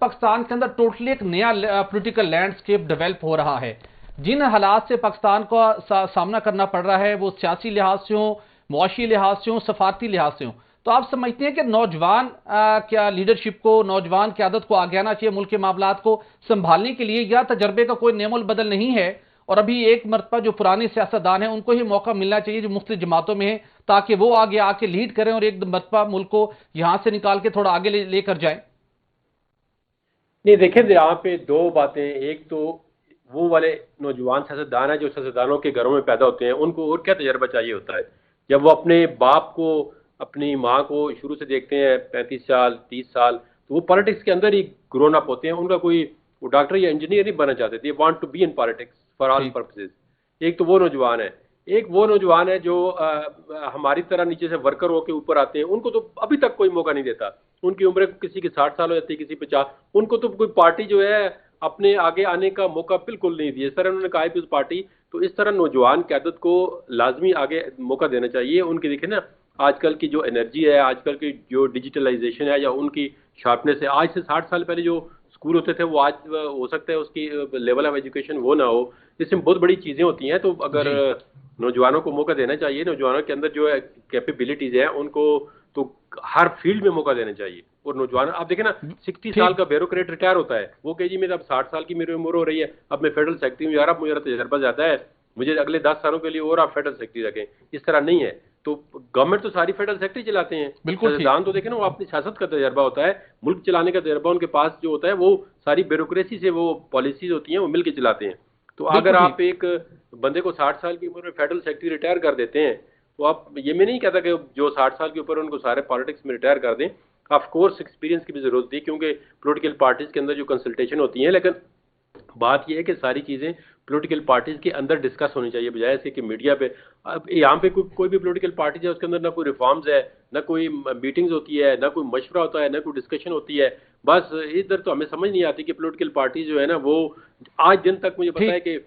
पाकिस्तान के अंदर टोटली एक नया पॉलिटिकल लैंडस्केप डेवलप हो रहा है। जिन हालात से पाकिस्तान को सामना करना पड़ रहा है, वो सियासी लिहाज से हो, मुआशी लिहाज से हो, सफारती लिहाज से हो, तो आप समझते हैं कि नौजवान क्या लीडरशिप को, नौजवान क़यादत को आगे आना चाहिए मुल्क के मामलात को संभालने के लिए, या तजर्बे का कोई नेमोल बदल नहीं है और अभी एक मरतबा जो पुराने सियासतदान हैं उनको ही मौका मिलना चाहिए जो मुख्तलिफ जमातों में है, ताकि वो आगे आके लीड करें और एक मरतबा मुल्क को यहां से निकाल के थोड़ा आगे लेकर जाएं? नहीं, देखें यहाँ पे दो बातें। एक तो वो वाले नौजवान सियासतदान है जो सियासतदानों के घरों में पैदा होते हैं, उनको और क्या तजर्बा चाहिए होता है। जब वो अपने बाप को, अपनी माँ को शुरू से देखते हैं 35 साल 30 साल, तो वो पॉलिटिक्स के अंदर ही ग्रोन अप होते हैं। उनका कोई वो डॉक्टर या इंजीनियर नहीं बनना चाहते, they want to be in politics for all purposes. एक तो वो नौजवान है। एक वो नौजवान है जो हमारी तरह नीचे से वर्कर होकर ऊपर आते हैं, उनको तो अभी तक कोई मौका नहीं देता। उनकी उम्र किसी की 60 साल हो जाती है, किसी 50, उनको तो कोई पार्टी जो है अपने आगे आने का मौका बिल्कुल नहीं दिया। इस तरह उन्होंने कहा उस पार्टी, तो इस तरह नौजवान क़यादत को लाजमी आगे मौका देना चाहिए। उनकी देखें ना, आजकल की जो एनर्जी है, आजकल की जो डिजिटलाइजेशन है, या उनकी शार्पनेस है, आज से 60 साल पहले जो स्कूल होते थे वो आज हो सकता है उसकी लेवल ऑफ एजुकेशन वो ना हो। इसमें बहुत बड़ी चीज़ें होती हैं। तो अगर नौजवानों को मौका देना चाहिए, नौजवानों के अंदर जो है कैपेबिलिटीज़ हैं उनको तो हर फील्ड में मौका देना चाहिए। और नौजवान आप देखें ना, 60 साल का ब्यूरोक्रेट रिटायर होता है, वो कहे जी मेरा अब 60 साल की मेरी उम्र हो रही है, अब मैं फेडरल सेक्रेटरी हूँ, यार अब मुझे तजर्बा ज़्यादा है, मुझे अगले 10 सालों के लिए और आप फेडरल सेक्रेटरी रखें। इस तरह नहीं है। तो गवर्नमेंट तो सारी फेडरल सेक्रेटरी चलाते हैं, सियासतदान तो देखें ना, वो अपनी सियासत का तजर्बा होता है, मुल्क चलाने का तजर्बा उनके पास जो होता है, वो सारी ब्यूरोक्रेसी से वो पॉलिसीज होती हैं वो मिलकर चलाते हैं। तो अगर आप एक बंदे को 60 साल की उम्र में फेडरल सेक्रेटरी रिटायर कर देते हैं, तो आप, ये मैं नहीं कहता कि जो 60 साल के ऊपर उनको सारे पॉलिटिक्स में रिटायर कर दें। ऑफ कोर्स एक्सपीरियंस की भी जरूरत थी, क्योंकि पॉलिटिकल पार्टीज के अंदर जो कंसल्टेशन होती है, लेकिन बात यह है कि सारी चीज़ें पॉलिटिकल पार्टीज के अंदर डिस्कस होनी चाहिए, बजाय इसके कि मीडिया पे। अब यहाँ पे कोई भी पॉलिटिकल पार्टी है, उसके अंदर ना कोई रिफॉर्म्स है, ना कोई मीटिंग्स होती है, ना कोई मशवरा होता है, ना कोई डिस्कशन होती है। बस इधर तो हमें समझ नहीं आती कि पॉलिटिकल पार्टी जो है ना, वो आज दिन तक मुझे पता है कि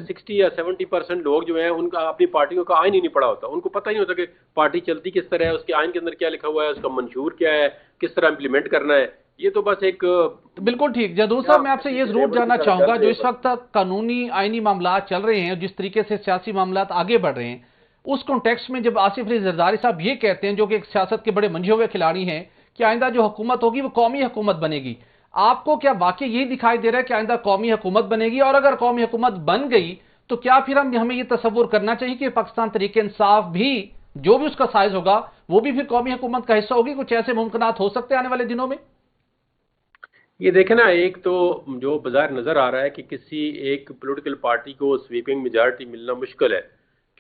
60 या 70% लोग जो हैं उनका अपनी पार्टियों का आइन ही नहीं पढ़ा होता। उनको पता ही नहीं होता कि पार्टी चलती किस तरह है, उसके आइन के अंदर क्या लिखा हुआ है, उसका मंशूर क्या है, किस तरह इंप्लीमेंट करना है। ये तो बस एक बिल्कुल ठीक। जदूर साहब, मैं आपसे ये जरूर जानना चाहूंगा, जो इस वक्त कानूनी आईनी मामला चल रहे हैं, जिस तरीके से सियासी मामला आगे बढ़ रहे हैं, उस कॉन्टेक्स्ट में जब आसिफ अली जरदारी साहब ये कहते हैं, जो कि एक सियासत के बड़े मंझे हुए खिलाड़ी हैं, कि आइंदा जो हुकूमत होगी वो कौमी हुकूमत बनेगी, आपको क्या वाकई यही दिखाई दे रहा है कि आइंदा कौमी हुकूमत बनेगी? और अगर कौमी हुकूमत बन गई तो क्या फिर हमें ये तस्वुर करना चाहिए कि पाकिस्तान तरीके इंसाफ भी, जो भी उसका साइज होगा, वो भी फिर कौमी हुकूमत का हिस्सा होगी? कुछ ऐसे मुमकिनात हो सकते हैं आने वाले दिनों में? ये देखें ना, एक तो जो बाजार नज़र आ रहा है कि किसी एक पॉलिटिकल पार्टी को स्वीपिंग मेजॉरिटी मिलना मुश्किल है,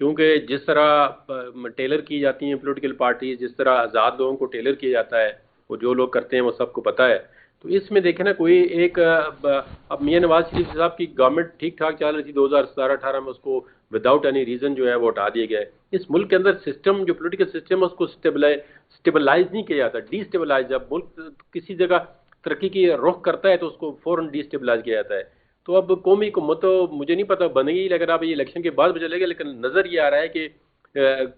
क्योंकि जिस तरह टेलर की जाती हैं पॉलिटिकल पार्टी, जिस तरह आज़ाद लोगों को टेलर किया जाता है, वो जो लोग करते हैं वो सबको पता है। तो इसमें देखें ना, कोई एक अब मियां नवाज शरीफ साहब की गवर्नमेंट ठीक ठाक चल रही थी, 2017-18 में उसको विदाउट एनी रीज़न जो है वो हटा दिए गए। इस मुल्क के अंदर सिस्टम, जो पॉलिटिकल सिस्टम है, उसको स्टेबलाइज नहीं किया जाता, डिस्टेबलाइज। जब मुल्क किसी जगह तरक्की की रुख करता है तो उसको फौरन डिस्टेबलाइज किया जाता है। तो अब कौमी हुकूमत तो मुझे नहीं पता बनेगी, लेकिन अब ये इलेक्शन के बाद चलेगा। लेकिन नज़र ये आ रहा है कि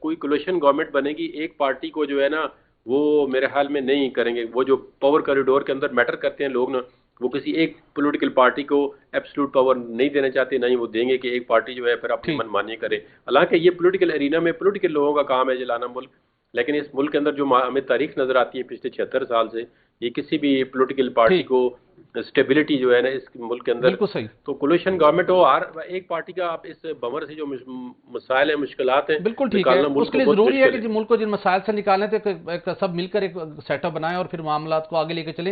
कोई कोलिशन गवर्नमेंट बनेगी। एक पार्टी को जो है ना, वो मेरे ख्याल में नहीं करेंगे। वो जो पावर कॉरिडोर के अंदर मैटर करते हैं लोग ना, वो किसी एक पॉलिटिकल पार्टी को एब्सोल्यूट पावर नहीं देना चाहते, ना ही वो देंगे कि एक पार्टी जो है फिर अपनी मनमानी करे। हालांकि ये पॉलिटिकल एरिना में पॉलिटिकल लोगों का काम है जलाना मुल्क, लेकिन इस मुल्क के अंदर जो हमें तारीख नजर आती है पिछले 76 साल से, ये किसी भी पॉलिटिकल पार्टी को स्टेबिलिटी जो है ना इस मुल्क के अंदर, तो कोलिशन गवर्नमेंट हो, हर एक पार्टी का आप इस भंवर से जो मसाइल है, मुश्किलात हैं, बिल्कुल ठीक है। उसके लिए जरूरी है कि मुल्क को जिन मसाइल से निकालने तो सब मिलकर एक सेटअप बनाएं और फिर मामला को आगे लेकर चले।